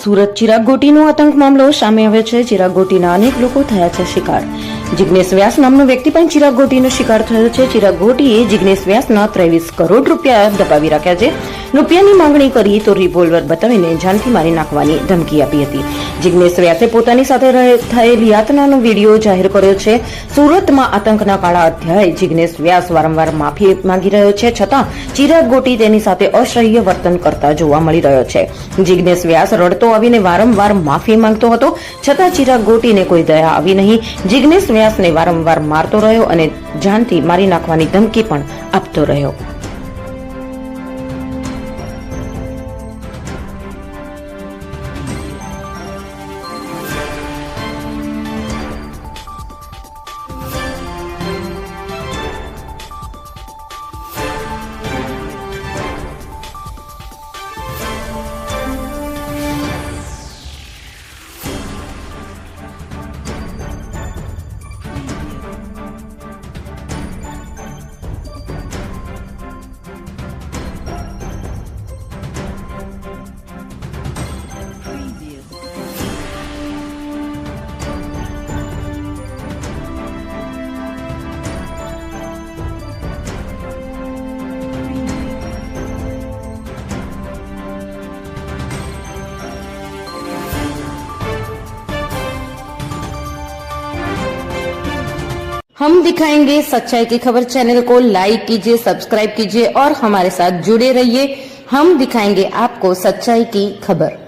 સુરત ચિરાગ ગોટીનો આતંક મામલો સામે આવ્યો છે। ચિરાગ ગોટીના અનેક લોકો થયા છે શિકાર। જિગ્નેશ વ્યાસ નામનો વ્યક્તિ પણ ચિરાગ ગોટીનો શિકાર થયો છે। ચિરાગ ગોટીએ જિગ્નેશ વ્યાસના 23 કરોડ રૂપિયા દબાવી રાખ્યા છે। રૂપિયાની માંગણી કરી તો રિવોલ્વર બતાવીને જાનથી મારી નાખવાની ધમકી આપી હતી। જિગ્નેશ વ્યાસે પોતાની સાથે થયેલી યાતનાનો વિડીયો જાહેર કર્યો છે। સુરતમાં આતંકના કાળા અધ્યાય જિગ્નેશ વ્યાસ વારંવાર માફી માંગી રહ્યો છે, છતાં ચિરાગ ગોટી તેની સાથે અસહ્ય વર્તન કરતા જોવા મળી રહ્યો છે। જિગ્નેશ વ્યાસ રડતો આવીને વારંવાર માફી માંગતો હતો, છતાં ચિરાગ ગોટીને કોઈ દયા આવી નહીં। જિગ્નેશ વ્યાસને વારંવાર મારતો રહ્યો અને જાનથી મારી નાખવાની ધમકી પણ આપતો રહ્યો। हम दिखाएंगे सच्चाई की खबर। चैनल को लाइक कीजिए, सब्सक्राइब कीजिए और हमारे साथ जुड़े रहिए। हम दिखाएंगे आपको सच्चाई की खबर।